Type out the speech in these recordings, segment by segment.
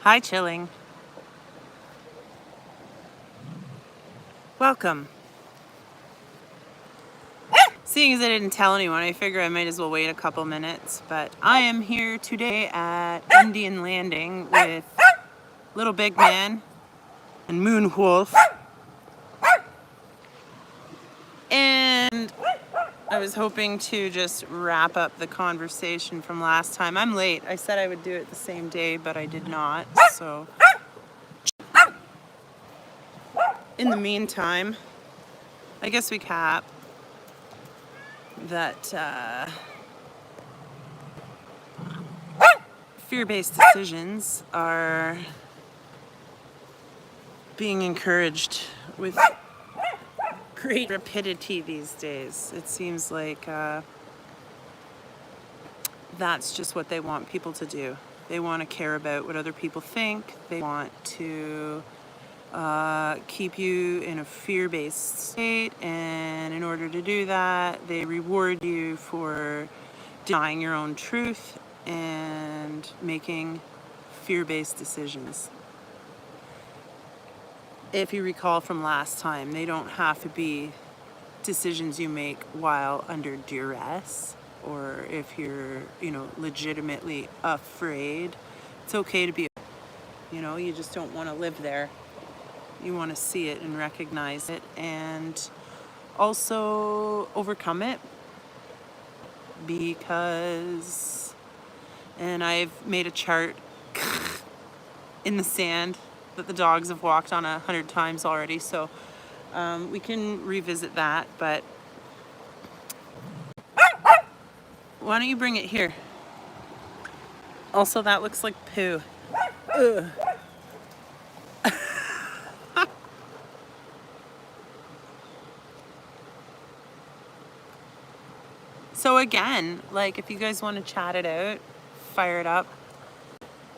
Hi, Chilling. Welcome. Seeing as I didn't tell anyone, I figure I might as well wait a couple minutes. But I am here today at Indian Landing with Little Big Man and Moon Wolf. And I was hoping to just wrap up the conversation from last time. I'm late. I said I would do it the same day, but I did not. So in the meantime, I guess we cap that fear-based decisions are being encouraged with great rapidity these days. It seems like that's just what they want people to do. They want to care about what other people think. They want to keep you in a fear-based state, and in order to do that, they reward you for denying your own truth and making fear-based decisions. If you recall from last time, they don't have to be decisions you make while under duress, or if you're, legitimately afraid. It's okay to be, you just don't want to live there. You want to see it and recognize it and also overcome it, because, and I've made a chart in the sand that the dogs have walked on 100 times already, so we can revisit that, but why don't you bring it here? Also, that looks like poo. Ugh. So again, like, if you guys want to chat it out, fire it up.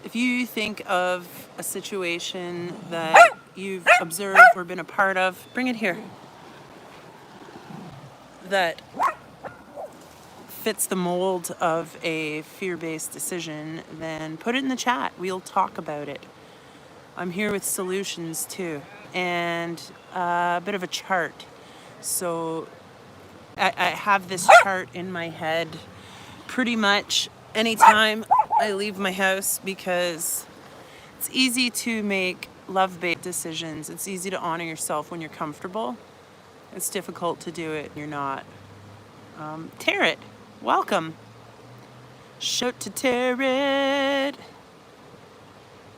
If you think of a situation that you've observed or been a part of, bring it here, that fits the mold of a fear-based decision, then put it in the chat. We'll talk about it. I'm here with solutions too, and a bit of a chart. So I have this chart in my head pretty much anytime I leave my house, because it's easy to make love-based decisions. It's easy to honor yourself when you're comfortable. It's difficult to do it when you're not. Tarot, welcome. Shout to Tarot.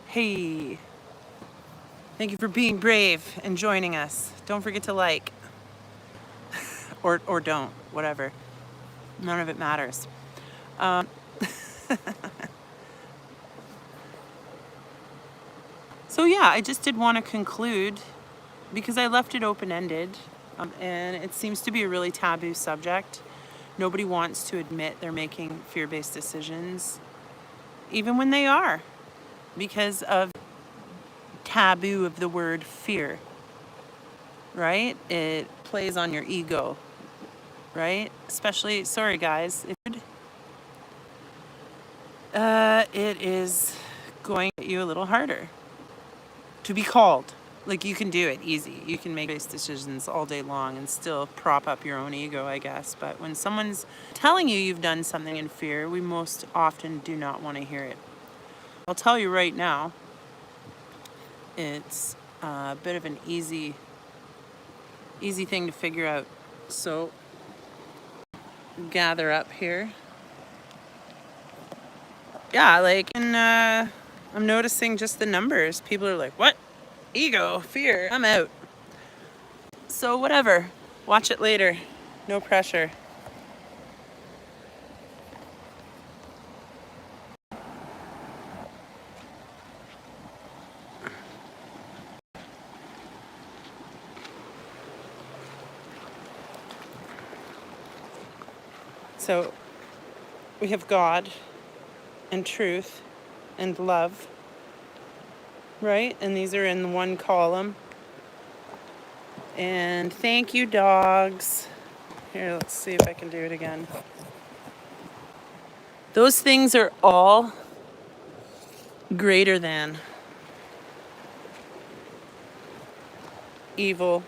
Hey. Thank you for being brave and joining us. Don't forget to like. Or don't, whatever. None of it matters. So yeah, I just did want to conclude, because I left it open-ended, and it seems to be a really taboo subject. Nobody wants to admit they're making fear-based decisions, even when they are, because of taboo of the word fear, right? It plays on your ego, right? Especially, sorry guys, it is going to get you a little harder to be called. Like, you can do it easy. You can make these decisions all day long and still prop up your own ego, I guess. But when someone's telling you you've done something in fear, we most often do not want to hear it. I'll tell you right now, it's a bit of an easy thing to figure out. So gather up here. Yeah, like, and I'm noticing just the numbers. People are like, what? Ego, fear, I'm out. So whatever, watch it later. No pressure. So we have God and truth and love, right? And these are in one column. And thank you, dogs. Here, let's see if I can do it again. Those things are all greater than. evil,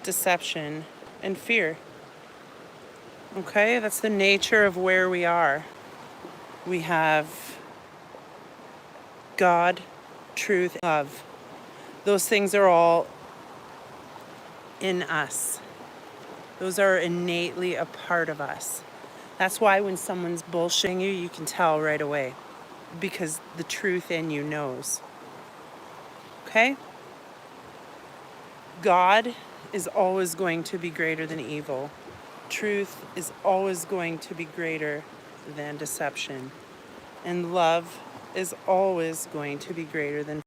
deception, and fear. Okay, that's the nature of where we are. We have God, truth, love. Those things are all in us. Those are innately a part of us. That's why when someone's bullshitting you, you can tell right away because the truth in you knows. Okay? God is always going to be greater than evil. Truth is always going to be greater than deception. And love is always going to be greater than.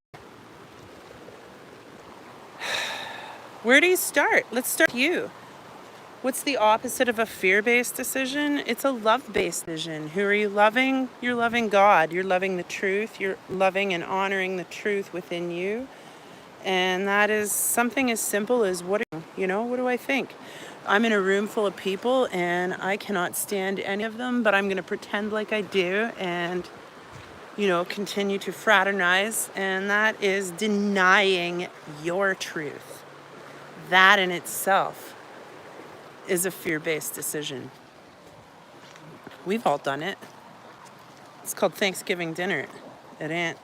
Where do you start? Let's start with you. What's the opposite of a fear-based decision? It's a love-based decision. Who are you loving? You're loving God. You're loving the truth. You're loving and honoring the truth within you. And that is something as simple as what do I think? I'm in a room full of people and I cannot stand any of them, but I'm going to pretend like I do and, continue to fraternize. And that is denying your truth. That in itself is a fear-based decision. We've all done it. It's called Thanksgiving dinner at Aunt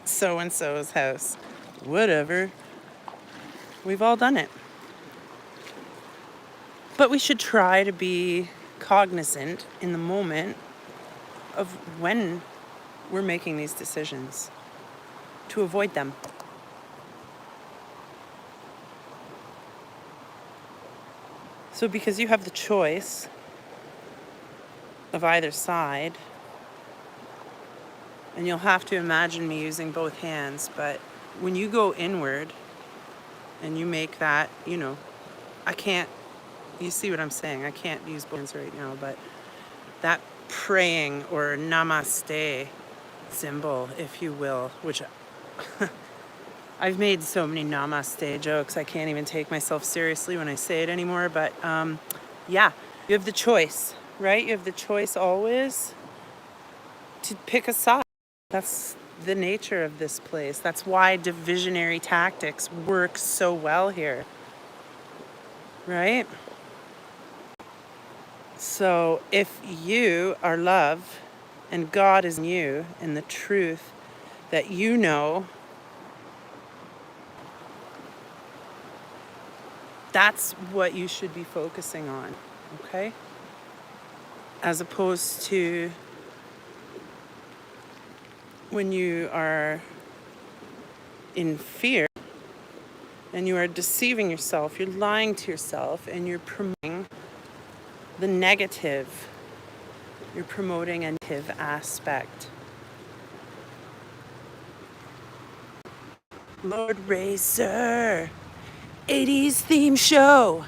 so-and-so's house. Whatever. We've all done it. But we should try to be cognizant in the moment of when we're making these decisions to avoid them. So because you have the choice of either side, and you'll have to imagine me using both hands, but when you go inward and you make that, I can't, you see what I'm saying? I can't use both hands right now, but that praying or namaste symbol, if you will, which I've made so many namaste jokes, I can't even take myself seriously when I say it anymore, but you have the choice, right? You have the choice always to pick a side. That's the nature of this place. That's why divisionary tactics work so well here, right? So if you are love and God is in you and the truth that you know, that's what you should be focusing on, okay? As opposed to when you are in fear and you are deceiving yourself, you're lying to yourself, and you're promoting the negative. You're promoting a negative aspect. Lord Racer, 80s theme show,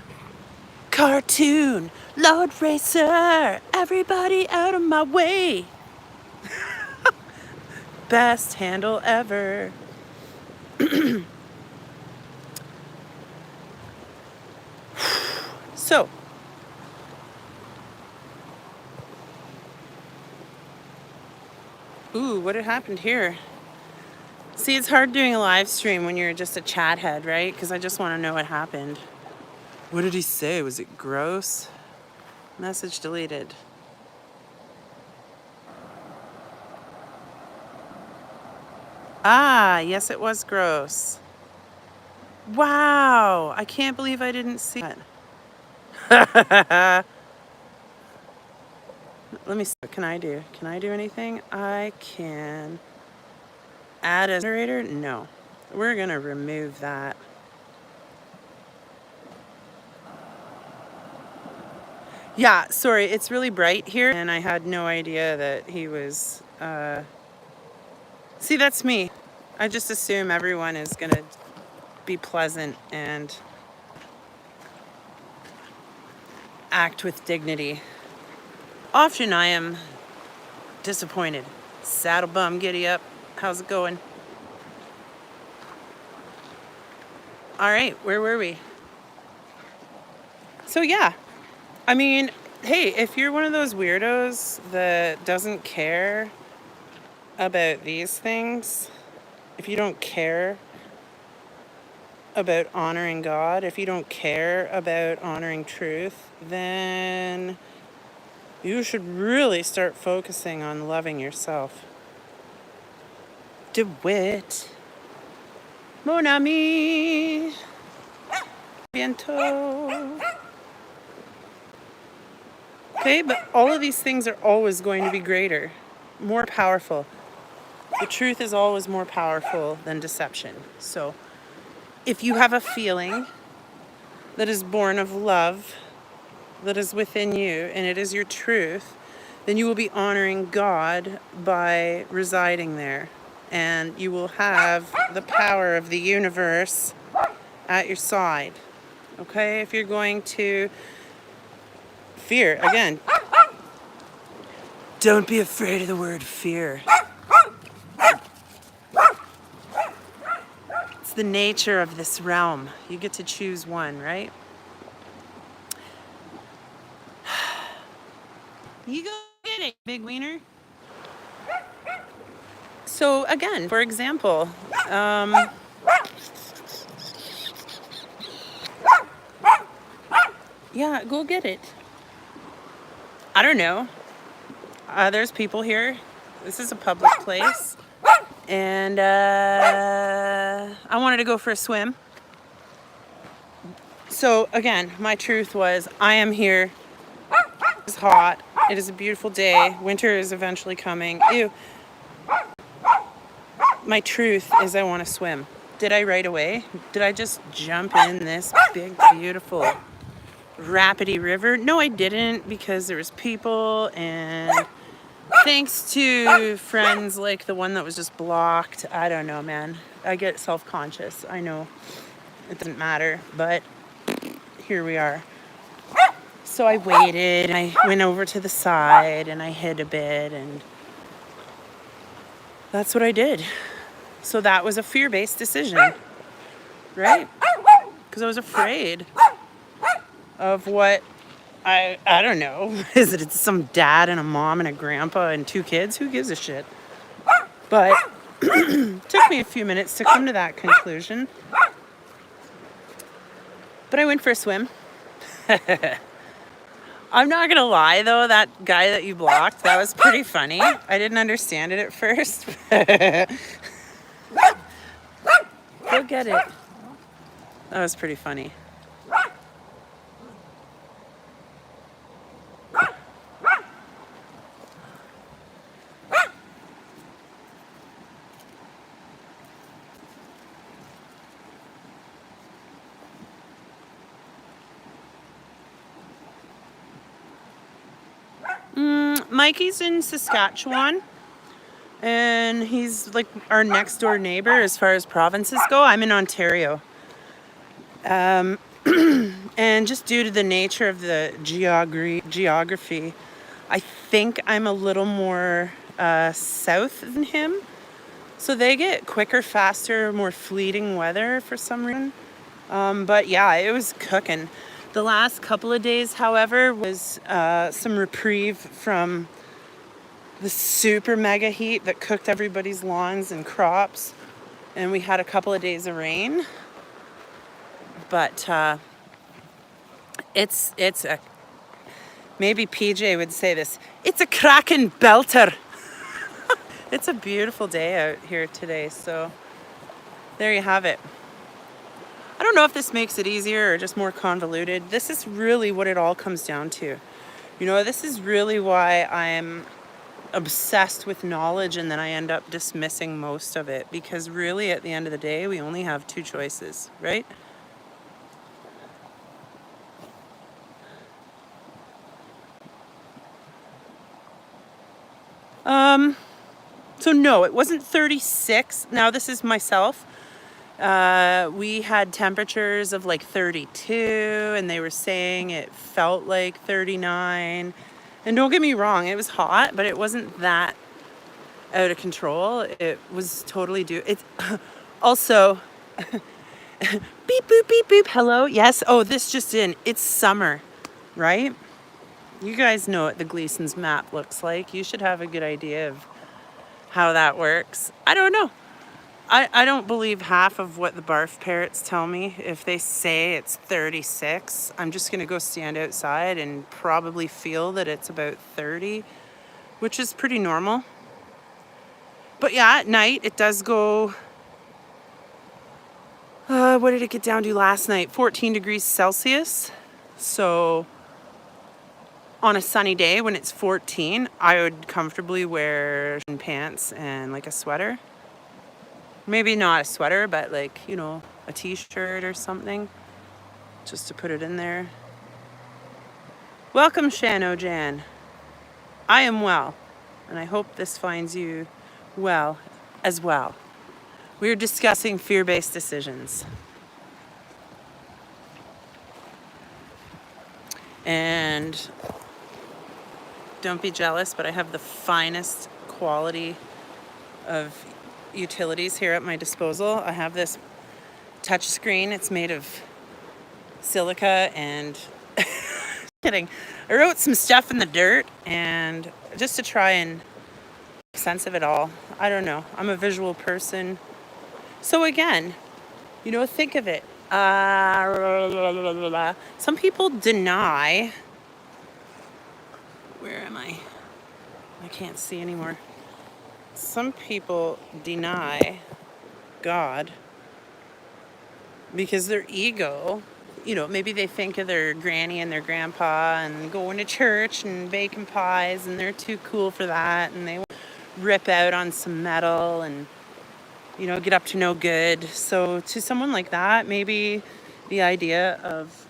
cartoon, Lord Racer, everybody out of my way. Best handle ever. So, what had happened here? See, it's hard doing a live stream when you're just a chat head, right? Because I just want to know what happened. What did he say? Was it gross? Message deleted. Yes, it was gross. Wow, I can't believe I didn't see that. Let me see. What can I do? Can I do anything? I can add a generator? No. We're going to remove that. Yeah, sorry, it's really bright here, and I had no idea that he was... See, that's me. I just assume everyone is going to be pleasant and act with dignity. Often I am disappointed. Saddle bum, giddy up. How's it going? All right, where were we? So yeah, I mean, hey, if you're one of those weirdos that doesn't care about these things, if you don't care about honoring God, if you don't care about honoring truth, then you should really start focusing on loving yourself. DeWitt. Mon ami. Bientôt. Okay, but all of these things are always going to be greater, more powerful. The truth is always more powerful than deception. So if you have a feeling that is born of love, that is within you, and it is your truth, then you will be honoring God by residing there. And you will have the power of the universe at your side. Okay? If you're going to fear, again, don't be afraid of the word fear. It's the nature of this realm. You get to choose one, right? You go get it, big wiener. So again, for example, yeah, go get it. I don't know. There's people here. This is a public place. And I wanted to go for a swim. So again, my truth was, I am here. It's hot. It is a beautiful day. Winter is eventually coming. Ew. My truth is I want to swim. Did I right away? Did I just jump in this big, beautiful, rapidy river? No, I didn't, because there was people, and thanks to friends like the one that was just blocked. I don't know, man. I get self-conscious. I know it doesn't matter, but here we are. So I waited, and I went over to the side, and I hid a bit, and that's what I did. So that was a fear-based decision, right? Because I was afraid of what I don't know. Is it some dad and a mom and a grandpa and 2 kids? Who gives a shit? But it took me a few minutes to come to that conclusion. But I went for a swim. I'm not gonna lie though, that guy that you blocked, that was pretty funny. I didn't understand it at first. Go get it. That was pretty funny. Mikey's in Saskatchewan, and he's like our next door neighbor as far as provinces go. I'm in Ontario. And just due to the nature of the geography, I think I'm a little more south than him. So they get quicker, faster, more fleeting weather for some reason. But yeah, it was cooking. The last couple of days, however, was some reprieve from the super mega heat that cooked everybody's lawns and crops. And we had a couple of days of rain. But it's a, maybe PJ would say this, it's a cracking belter. It's a beautiful day out here today, so there you have it. I don't know if this makes it easier or just more convoluted. This is really what it all comes down to. You know, this is really why I'm obsessed with knowledge, and then I end up dismissing most of it, because really at the end of the day, we only have 2 choices, right? So no, it wasn't 36. Now this is myself. We had temperatures of like 32, and they were saying it felt like 39. And don't get me wrong, it was hot, but it wasn't that out of control. It was totally It's also beep boop beep boop. Hello, yes. Oh, this just in. It's summer, right? You guys know what the Gleason's map looks like. You should have a good idea of how that works. I don't know. I don't believe half of what the barf parrots tell me. If they say it's 36, I'm just going to go stand outside and probably feel that it's about 30, which is pretty normal. But yeah, at night it does go, what did it get down to last night? 14 degrees Celsius. So on a sunny day when it's 14, I would comfortably wear pants and like a sweater. Maybe not a sweater, but like, you know, a t-shirt or something, just to put it in there. Welcome, Shano Jan. I am well, and I hope this finds you well as well. We're discussing fear-based decisions. And don't be jealous, but I have the finest quality of utilities here at my disposal. I have this touch screen. It's made of silica and kidding. I wrote some stuff in the dirt and just to try and make sense of it all. I don't know. I'm a visual person. So again, you know, think of it. Some people deny. Where am I? I can't see anymore. Some people deny God because their ego, you know, maybe they think of their granny and their grandpa and going to church and baking pies and they're too cool for that and they rip out on some metal and, you know, get up to no good. So to someone like that, maybe the idea of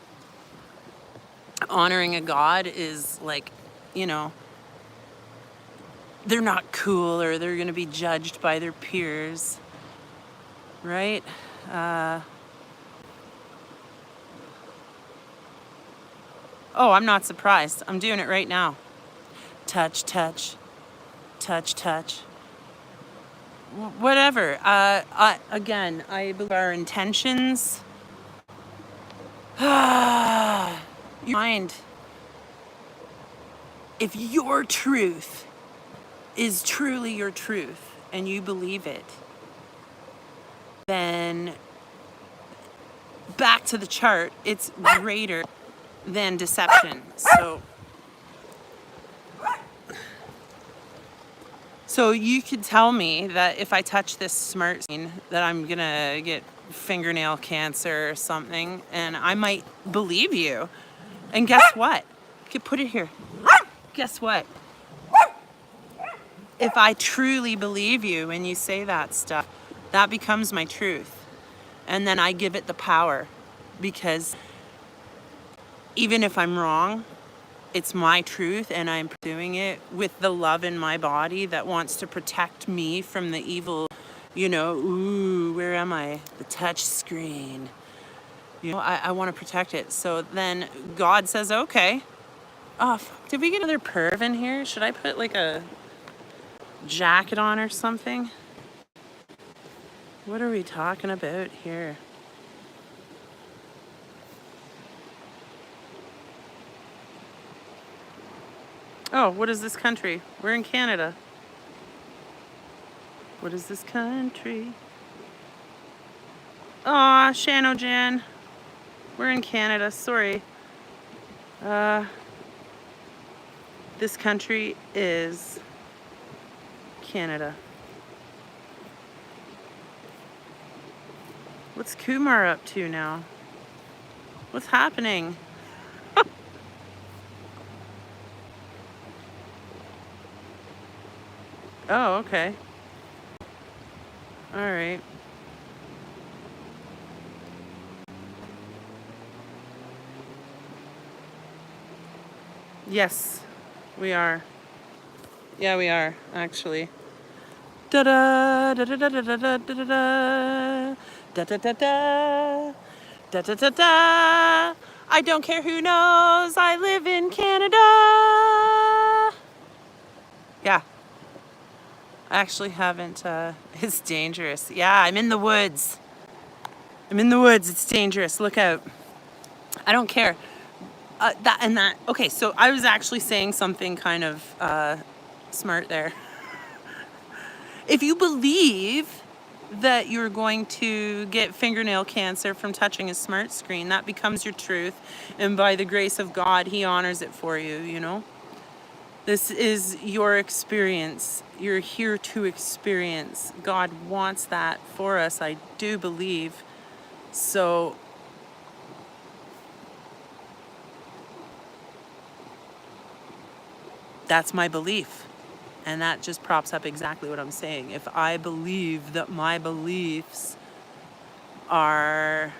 honoring a God is like, you know, they're not cool or they're going to be judged by their peers, right? Oh, I'm not surprised. I'm doing it right now. Touch, touch, touch, touch. Whatever. I believe our intentions. Your mind. If your truth is truly your truth and you believe it, then back to the chart, it's greater than deception. So you could tell me that if I touch this smart screen that I'm gonna get fingernail cancer or something, and I might believe you. And guess what? You could put it here. Guess what? If I truly believe you and you say that stuff, that becomes my truth. And then I give it the power because even if I'm wrong, it's my truth and I'm pursuing it with the love in my body that wants to protect me from the evil, you know, ooh, where am I? The touch screen. You know, I want to protect it. So then God says, okay. Oh, fuck. Did we get another perv in here? Should I put like a jacket on or something? What are we talking about here? Oh, what is this country? We're in Canada. What is this country? Aw, Shano-Jan. We're in Canada, sorry. This country is Canada. What's Kumar up to now? What's happening? Oh, okay. All right. Yes, we are. Yeah, we are, actually. Da-da, da-da-da-da-da-da-da-da, da-da-da-da, da-da-da-da. I don't care who knows, I live in Canada. Yeah. I actually haven't, it's dangerous. Yeah, I'm in the woods. I'm in the woods, it's dangerous, look out. I don't care. That. Okay, so I was actually saying something kind of smart there. If you believe that you're going to get fingernail cancer from touching a smart screen. That becomes your truth. And by the grace of God, He honors it for you, you know? This is your experience. You're here to experience. God wants that for us, I do believe. So that's my belief. And that just props up exactly what I'm saying. If I believe that my beliefs are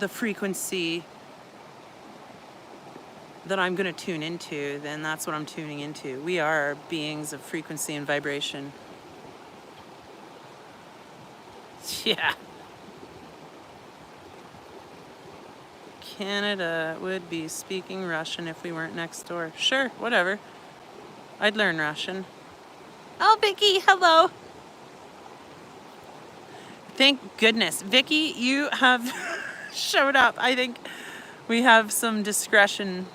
the frequency that I'm going to tune into, then that's what I'm tuning into. We are beings of frequency and vibration. Yeah. Canada would be speaking Russian if we weren't next door. Sure, whatever. I'd learn Russian. Oh, Vicky, hello. Thank goodness. Vicky, you have showed up. I think we have some discretion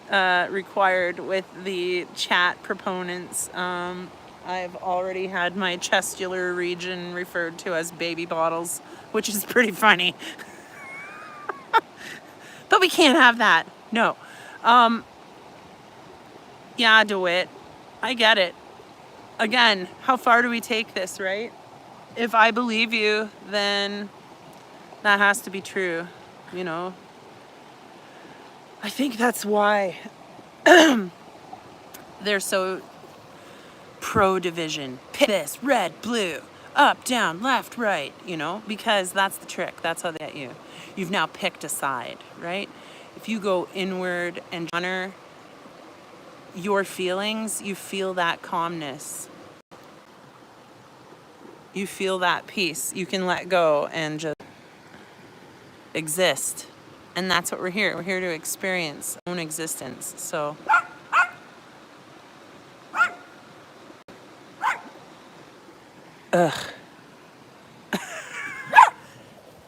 required with the chat proponents. I've already had my chestular region referred to as baby bottles, which is pretty funny. But we can't have that. No. Yeah, DeWitt. I get it. Again, how far do we take this, right? If I believe you, then that has to be true, you know? I think that's why they're so pro-division. Pick this, red, blue, up, down, left, right, you know? Because that's the trick. That's how they get you. You've now picked a side, right? If you go inward and honor your feelings, you feel that calmness. You feel that peace. You can let go and just exist. And that's what we're here. We're here to experience our own existence. So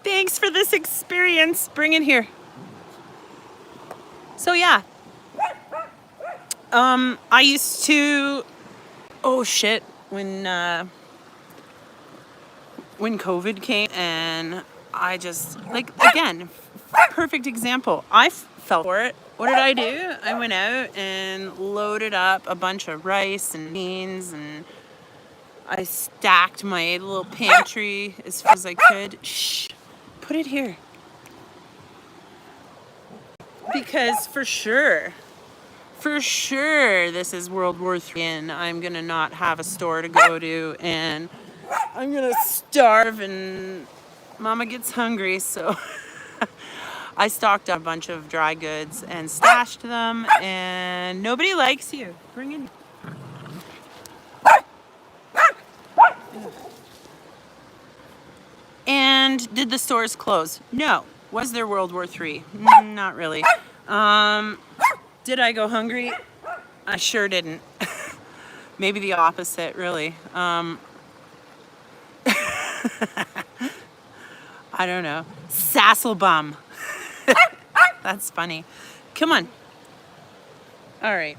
thanks for this experience. Bring it here. So yeah. I used to, oh shit, when COVID came, and I just, like, again, perfect example. I fell for it. What did I do? I went out and loaded up a bunch of rice and beans, and I stacked my little pantry as far as I could. Shh, put it here. Because for sure, this is World War III, and I'm gonna not have a store to go to, and I'm gonna starve, and Mama gets hungry, so I stocked up a bunch of dry goods and stashed them, and nobody likes you. Bring it. And did the stores close? No. Was there World War III? Not really. Did I go hungry? I sure didn't. Maybe the opposite, really. I don't know. Sasselbum. That's funny. Come on. All right.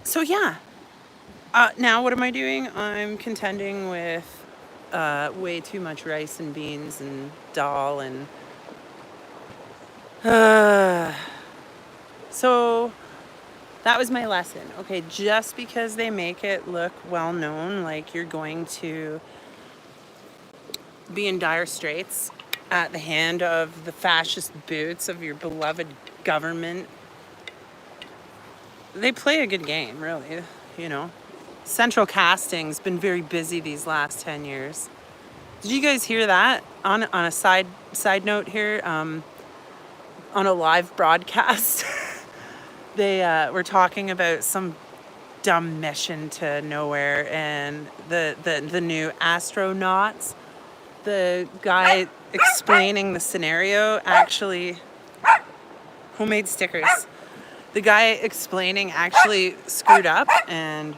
So yeah. Now what am I doing? I'm contending with way too much rice and beans and dal and so that was my lesson. Okay, just because they make it look well known, like you're going to be in dire straits at the hand of the fascist boots of your beloved government, they play a good game, really, you know. Central Casting's been very busy these last 10 years. Did you guys hear that? On a side note here, on a live broadcast, they were talking about some dumb mission to nowhere, and the new astronauts. The guy explaining the scenario actually homemade stickers. The guy explaining actually screwed up and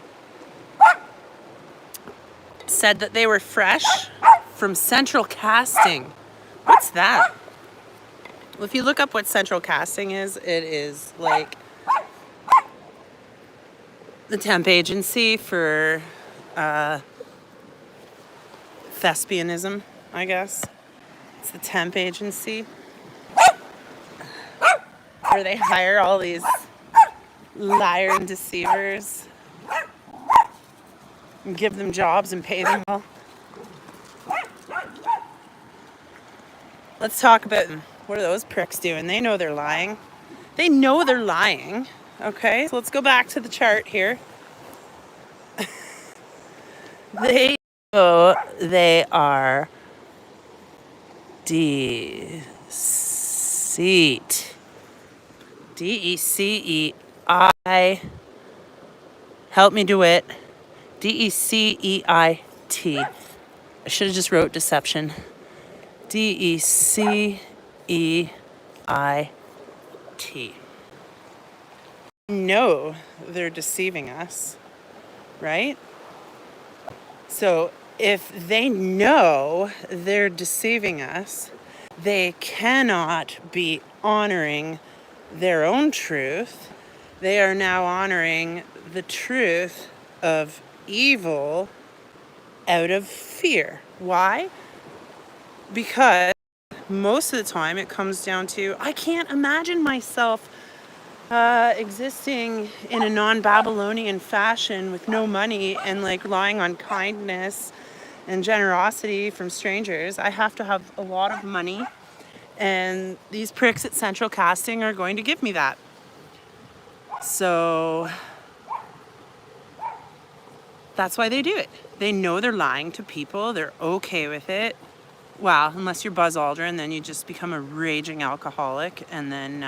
said that they were fresh from Central Casting. What's that? Well, if you look up what Central Casting is, it is like the temp agency for thespianism, I guess. It's the temp agency where they hire all these liar and deceivers and give them jobs and pay them well. Let's talk about them. What are those pricks doing? They know they're lying. They know they're lying. Okay, so let's go back to the chart here. They know they are deceit. DECEI. Help me do it. DECEIT. I should have just wrote deception. DECEIT. No, they're deceiving us, right? So if they know they're deceiving us, they cannot be honoring their own truth. They are now honoring the truth of evil out of fear. Why? Because most of the time it comes down to, I can't imagine myself existing in a non-Babylonian fashion with no money and like relying on kindness and generosity from strangers. I have to have a lot of money, and these pricks at Central Casting are going to give me that. So that's why they do it. They know they're lying to people. They're okay with it. Well, unless you're Buzz Aldrin, then you just become a raging alcoholic, and then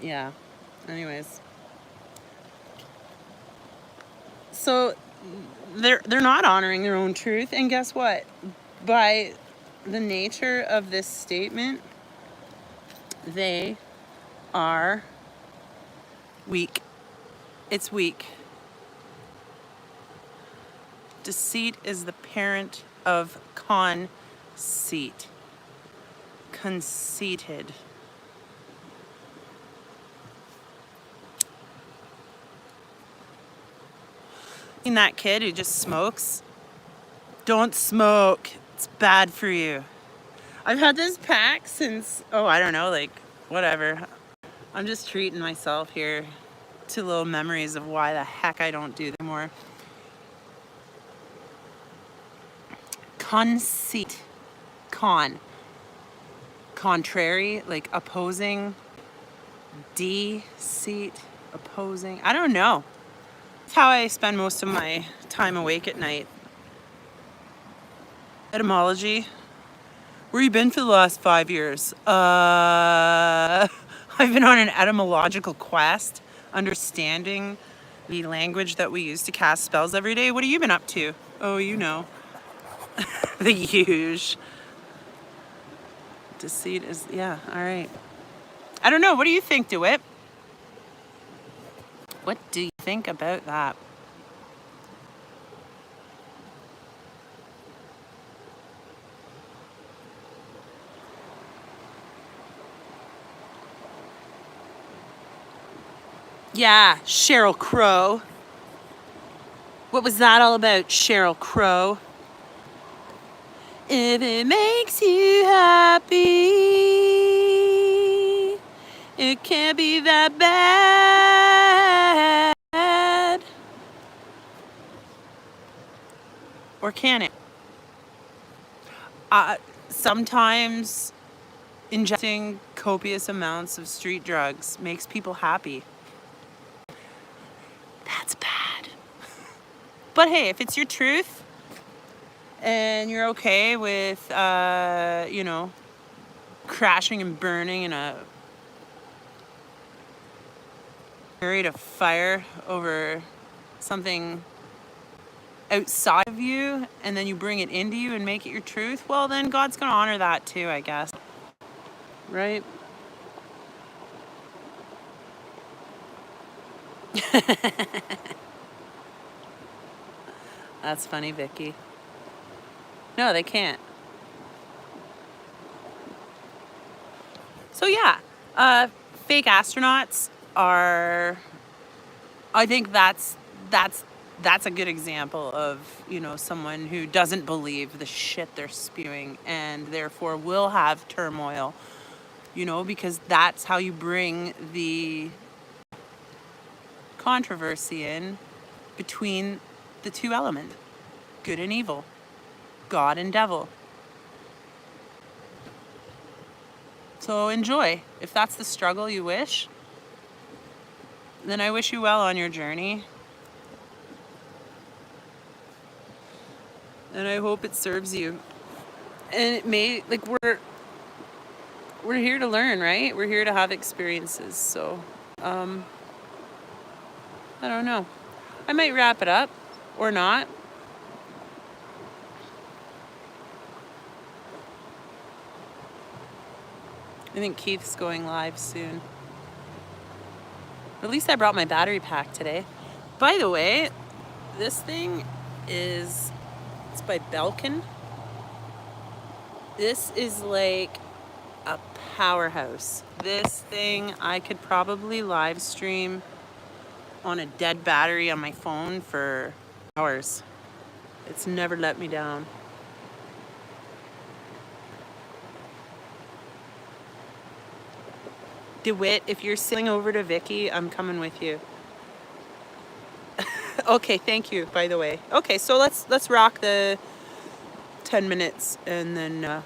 yeah. Anyways, so they're not honoring their own truth, and guess what? By the nature of this statement, they are weak. It's weak. Deceit is the parent of conceit. Conceited. And that kid who just smokes, don't smoke. It's bad for you. I've had this pack since, I don't know, like, whatever. I'm just treating myself here to little memories of why the heck I don't do them more. Conceit. Contrary, like opposing. Deceit, opposing. I don't know. That's how I spend most of my time awake at night. Etymology. Where you been for the last 5 years? I've been on an etymological quest, understanding the language that we use to cast spells every day. What have you been up to? Oh, you know. The huge. Deceit is, yeah, all right. I don't know. What do you think, DeWitt? What do you think about that? Yeah, Sheryl Crow. What was that all about, Sheryl Crow? If it makes you happy, it can't be that bad. Or can it? Sometimes ingesting copious amounts of street drugs makes people happy. That's bad. But hey, if it's your truth and you're okay with, crashing and burning in a chariot of fire over something outside of you, and then you bring it into you and make it your truth, well, then God's going to honor that too, I guess. Right? That's funny, Vicky. No, they can't. So yeah, fake astronauts are, I think that's that's a good example of, you know, someone who doesn't believe the shit they're spewing and therefore will have turmoil, you know, because that's how you bring the controversy in between the two elements, good and evil, God and devil. So enjoy. If that's the struggle you wish, then I wish you well on your journey. And I hope it serves you. And it may, like, we're here to learn, right? We're here to have experiences. So I don't know. I might wrap it up or not. I think Keith's going live soon. At least I brought my battery pack today. By the way, this thing is, it's by Belkin. This is like a powerhouse. This thing I could probably live stream on a dead battery on my phone for hours. It's never let me down. DeWitt, if you're sailing over to Vicky, I'm coming with you. Okay, thank you, by the way. Okay, so let's rock the 10 minutes and then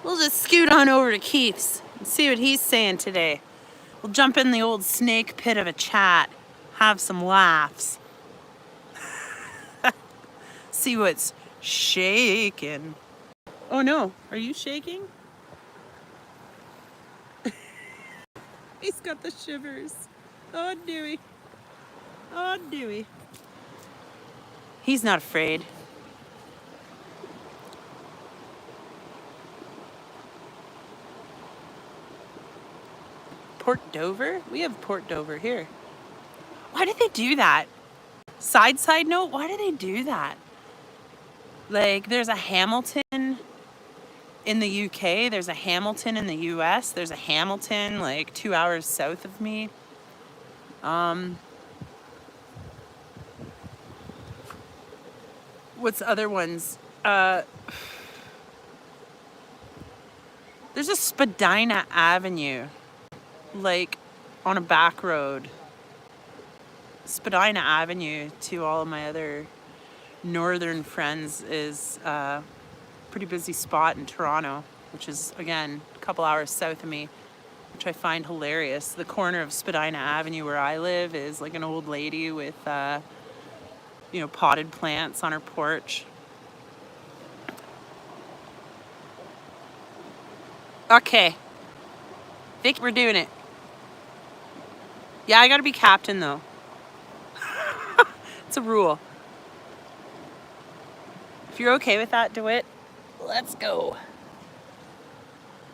we'll just scoot on over to Keith's and see what he's saying today. We'll jump in the old snake pit of a chat, have some laughs, see what's shaking. Oh no, are you shaking? He's got the shivers. Oh, Dewey. Oh, Dewey. He's not afraid. Port Dover? We have Port Dover here. Why did they do that? Side note, why do they do that? Like, there's a Hamilton in the UK, there's a Hamilton in the US, there's a Hamilton like 2 hours south of me. What's the other ones? There's a Spadina Avenue, like on a back road. Spadina Avenue, to all of my other northern friends, is a pretty busy spot in Toronto, which is, again, a couple hours south of me, which I find hilarious. The corner of Spadina Avenue where I live is like an old lady with, you know, potted plants on her porch. Okay. Vic, we're doing it. Yeah, I gotta be captain, though. It's a rule. If you're okay with that, DeWitt, let's go.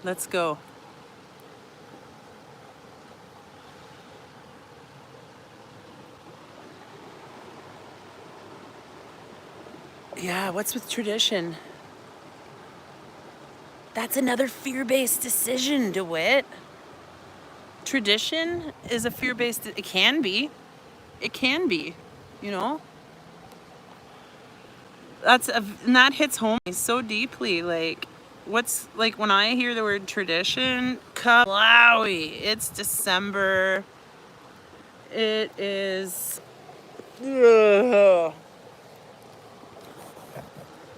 Let's go. Yeah, what's with tradition? That's another fear-based decision, DeWitt. Tradition is a fear-based, it can be. It can be, you know? And that hits home so deeply. Like, what's, like, when I hear the word tradition, Kalawi, it's December. It is,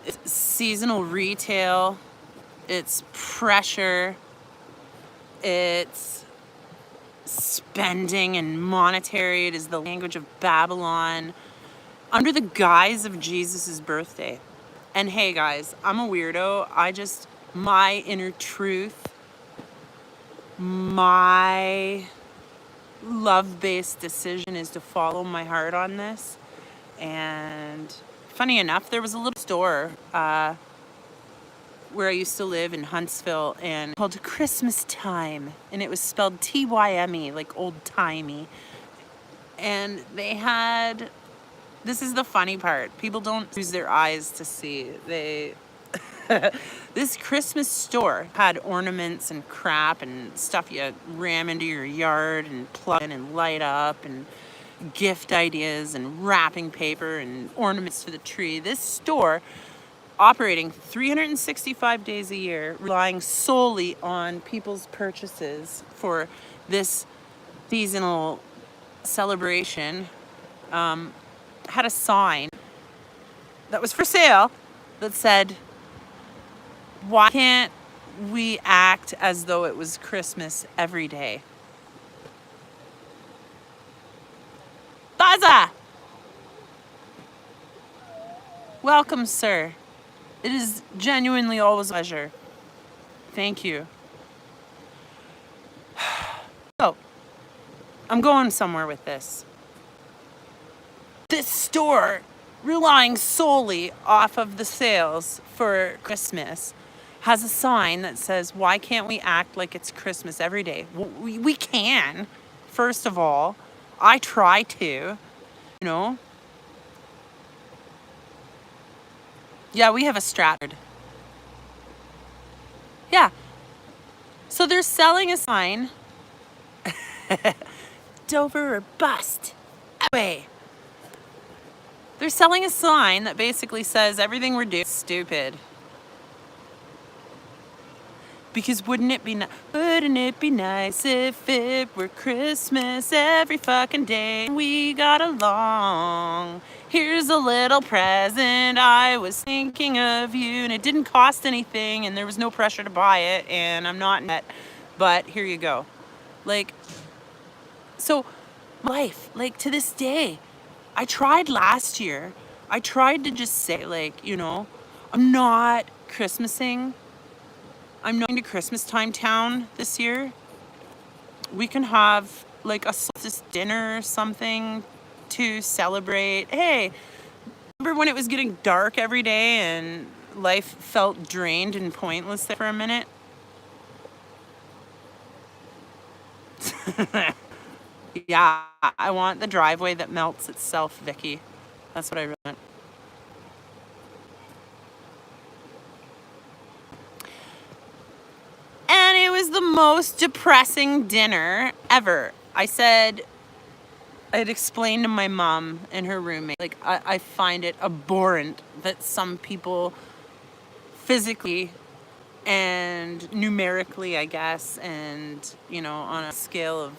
it's seasonal retail. It's pressure. It's spending and monetary. It is the language of Babylon under the guise of Jesus's birthday. And hey guys, I'm a weirdo. My inner truth, my love-based decision is to follow my heart on this. And funny enough, there was a little store where I used to live in Huntsville and called Christmas Time, and it was spelled T-Y-M-E, like old-timey. And they had, this is the funny part, people don't use their eyes to see. This Christmas store had ornaments and crap and stuff you ram into your yard and plug in and light up and gift ideas and wrapping paper and ornaments for the tree. This store operating 365 days a year, relying solely on people's purchases for this seasonal celebration, had a sign that was for sale that said, why can't we act as though it was Christmas every day? Baza! Welcome, sir. It is genuinely always a pleasure. Thank you. So, I'm going somewhere with this. This store, relying solely off of the sales for Christmas, has a sign that says, why can't we act like it's Christmas every day? We can, first of all. I try to, you know. Yeah, we have a Stratford. Yeah. So they're selling a sign. Dover or bust. Away. They're selling a sign that basically says everything we're doing is stupid. Because wouldn't it be nice if it were Christmas every fucking day and we got along? Here's a little present, I was thinking of you, and it didn't cost anything and there was no pressure to buy it, and I'm not in debt, but here you go. Like, so life, like to this day, I tried last year, I tried to just say, like, you know, I'm not Christmasing. I'm not going to Christmas time town this year. We can have like a solstice dinner or something to celebrate. Hey, remember when it was getting dark every day and life felt drained and pointless there for a minute? Yeah, I want the driveway that melts itself, Vicky. That's what I really want. And it was the most depressing dinner ever. I had explained to my mom and her roommate, like, I find it abhorrent that some people physically and numerically, I guess, and, you know, on a scale of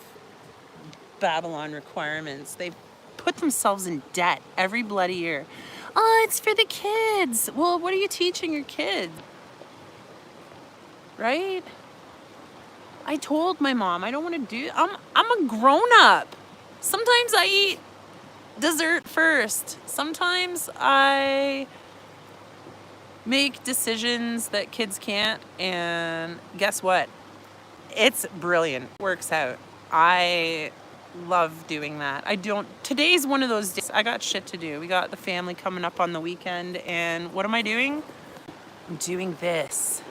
Babylon requirements, they put themselves in debt every bloody year. Oh, it's for the kids. Well, what are you teaching your kid? Right? I told my mom I don't want to do. I'm a grown up. Sometimes I eat dessert first. Sometimes I make decisions that kids can't, and guess what? It's brilliant. Works out. I love doing that. Today's one of those days. I got shit to do. We got the family coming up on the weekend, and what am I doing? I'm doing this.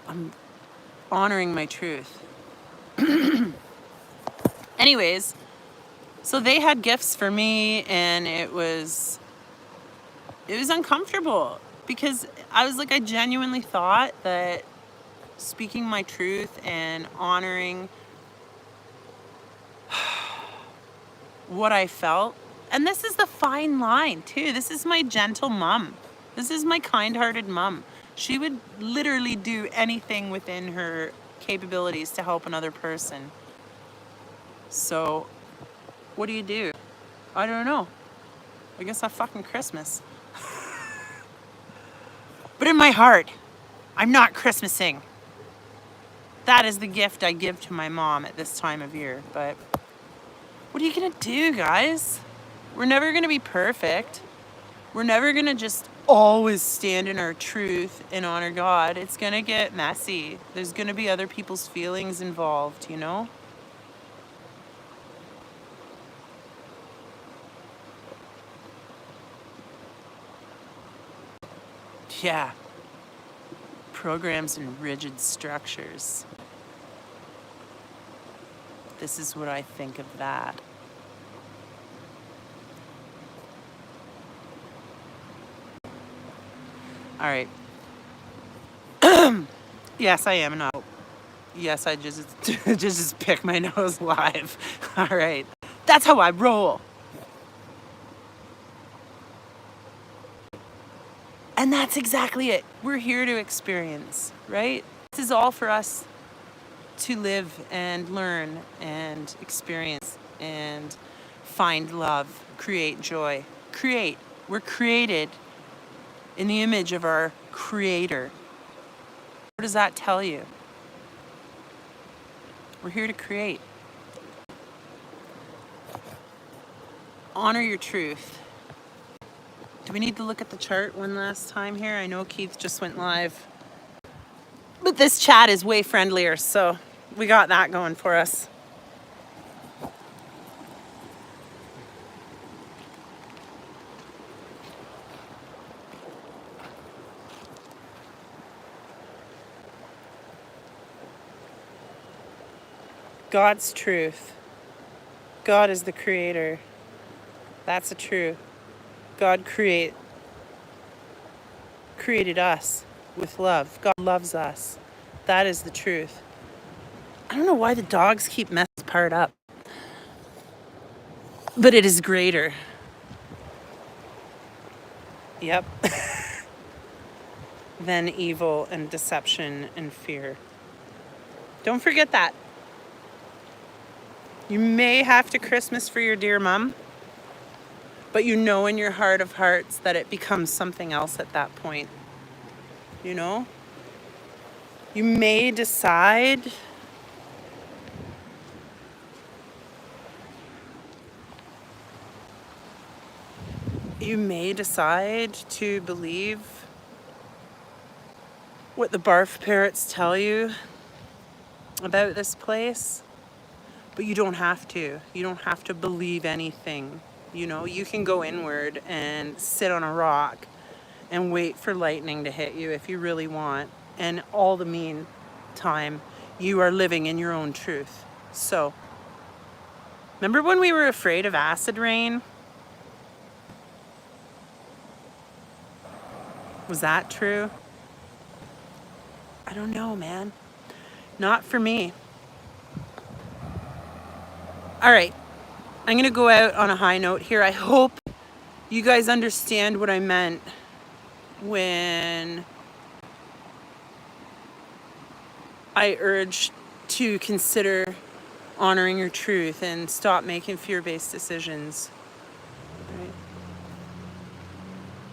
I'm honoring my truth. Anyways, so they had gifts for me, and it was uncomfortable because I was like, I genuinely thought that speaking my truth and honoring what I felt, and this is the fine line too. This is my gentle mom. This is my kind-hearted mom. She would literally do anything within her capabilities to help another person. So, what do? I don't know. I guess I fucking Christmas. But in my heart, I'm not Christmasing. That is the gift I give to my mom at this time of year. But what are you gonna do, guys? We're never gonna be perfect. We're never gonna just always stand in our truth and honor God. It's gonna get messy. There's gonna be other people's feelings involved, you know? Yeah. Programs and rigid structures. This is what I think of that. All right. Yes, I am not. Yes, I just just pick my nose live. All right. That's how I roll. And that's exactly it. We're here to experience, right? This is all for us to live and learn and experience and find love, create joy. Create. We're created in the image of our creator. What does that tell you? We're here to create. Honor your truth. Do we need to look at the chart one last time here? I know Keith just went live. But this chat is way friendlier, so we got that going for us. God's truth. God is the creator. That's the truth. God created us with love. God loves us. That is the truth. I don't know why the dogs keep messing this part up. But it is greater. Yep. Than evil and deception and fear. Don't forget that. You may have to Christmas for your dear mom, but you know in your heart of hearts that it becomes something else at that point. You know? You may decide to believe what the barf parrots tell you about this place, but you don't have to. You don't have to believe anything. You know, you can go inward and sit on a rock and wait for lightning to hit you if you really want. And all the meantime, you are living in your own truth. So, remember when we were afraid of acid rain? Was that true? I don't know, man. Not for me. All right. I'm going to go out on a high note here. I hope you guys understand what I meant when I urged to consider honoring your truth and stop making fear-based decisions. Right.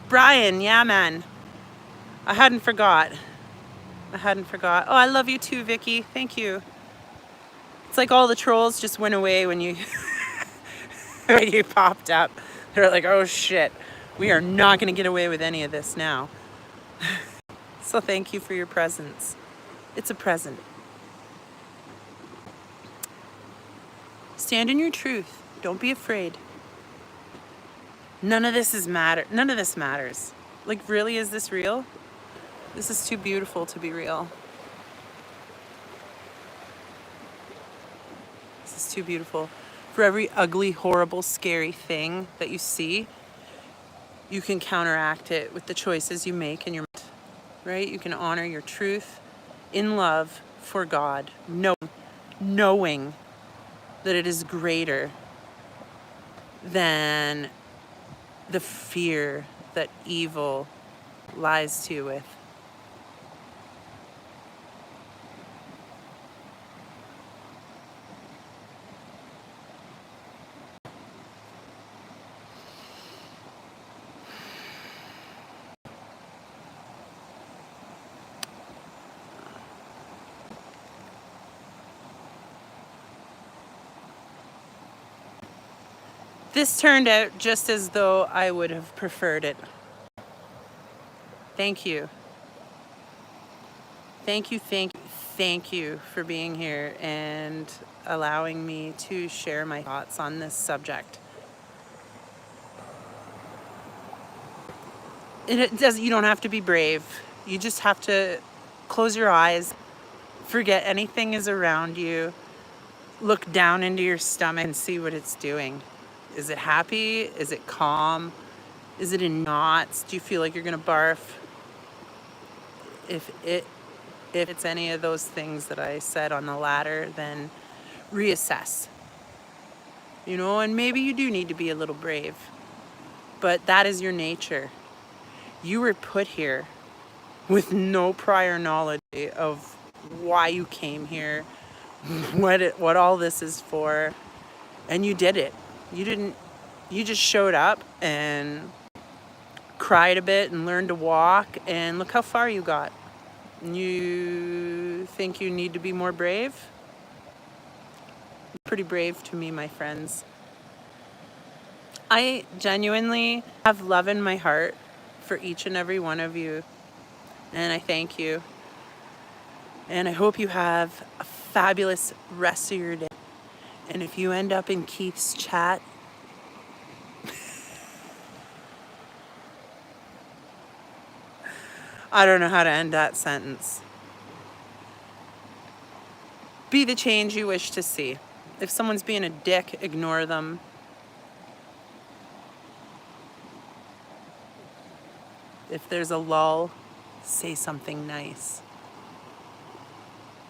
Brian, yeah, man. I hadn't forgot. Oh, I love you too, Vicky. Thank you. It's like all the trolls just went away when you when you popped up. They're like, oh shit, we are not going to get away with any of this now. So thank you for your presence. It's a present. Stand in your truth. Don't be afraid. None of this matters. Like, really, is this real? This is too beautiful to be real. This is too beautiful. For every ugly, horrible, scary thing that you see, you can counteract it with the choices you make in your mind, right? You can honor your truth in love for God, knowing that it is greater than the fear that evil lies to you with. This turned out just as though I would have preferred it. Thank you. Thank you for being here and allowing me to share my thoughts on this subject. You don't have to be brave. You just have to close your eyes, forget anything is around you, look down into your stomach and see what it's doing. Is it happy? Is it calm? Is it in knots? Do you feel like you're gonna barf? If it's any of those things that I said on the ladder, then reassess. And maybe you do need to be a little brave, but that is your nature. You were put here with no prior knowledge of why you came here, what all this is for, and you did it. You just showed up and cried a bit and learned to walk, and look how far you got. You think you need to be more brave? Pretty brave to me, my friends. I genuinely have love in my heart for each and every one of you, and I thank you. And I hope you have a fabulous rest of your day. And if you end up in Keith's chat, I don't know how to end that sentence. Be the change you wish to see. If someone's being a dick, ignore them. If there's a lull, say something nice.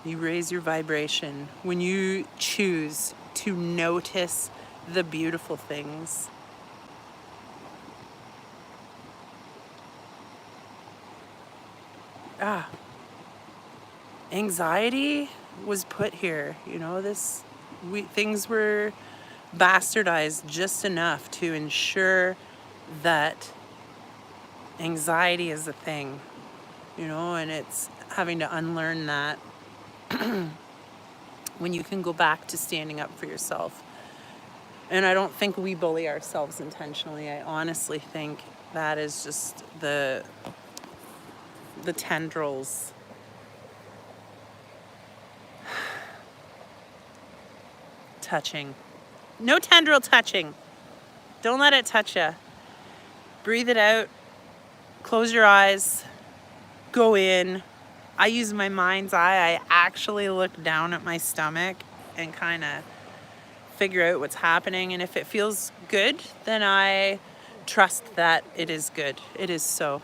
You raise your vibration when you choose to notice the beautiful things. Anxiety was put here. Things were bastardized just enough to ensure that anxiety is a thing, and it's having to unlearn that when you can go back to standing up for yourself. And I don't think we bully ourselves intentionally. I honestly think that is just the tendrils. Touching. No tendril touching. Don't let it touch you. Breathe it out. Close your eyes. Go in. I use my mind's eye. I actually look down at my stomach and kind of figure out what's happening. And if it feels good, then I trust that it is good. It is so.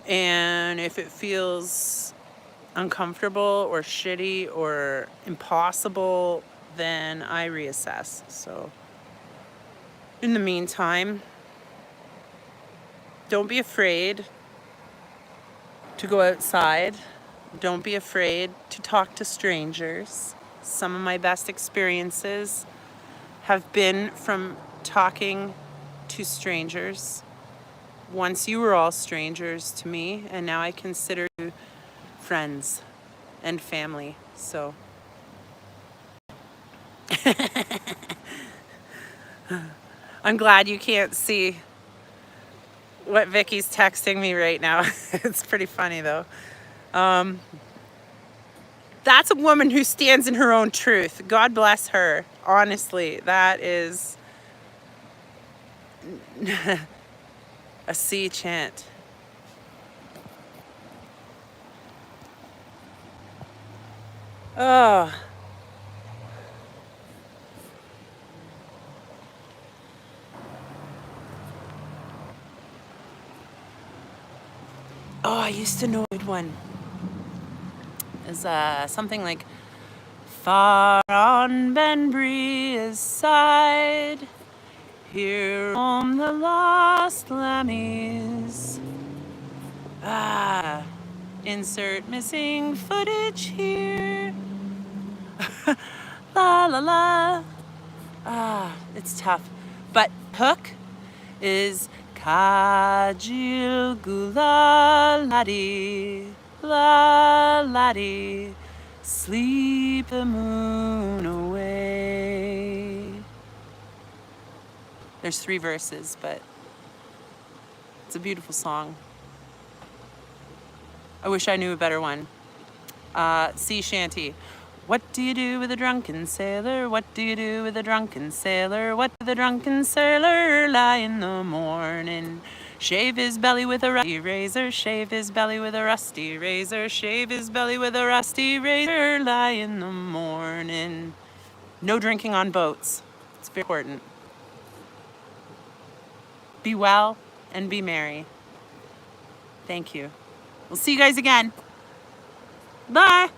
And if it feels uncomfortable or shitty or impossible, then I reassess. So in the meantime, don't be afraid to go outside. Don't be afraid to talk to strangers. Some of my best experiences have been from talking to strangers. Once you were all strangers to me, and now I consider you friends and family. So I'm glad you can't see what Vicky's texting me right now. It's pretty funny though. That's a woman who stands in her own truth. God bless her. Honestly, that is a sea chant. Oh. Oh, I used to know a good one. It's something like, far on Benbrea's side, here on the lost lammies. Insert missing footage here. La la la. It's tough. But hook is Kajil Gula Ladi, La Ladi, sleep the moon away. There's 3 verses, but it's a beautiful song. I wish I knew a better one. Sea shanty. What do you do with a drunken sailor? What do you do with a drunken sailor? What does the drunken sailor lie in the morning? Shave his belly with a rusty razor, shave his belly with a rusty razor, shave his belly with a rusty razor, lie in the morning. No drinking on boats. It's very important. Be well and be merry. Thank you. We'll see you guys again. Bye.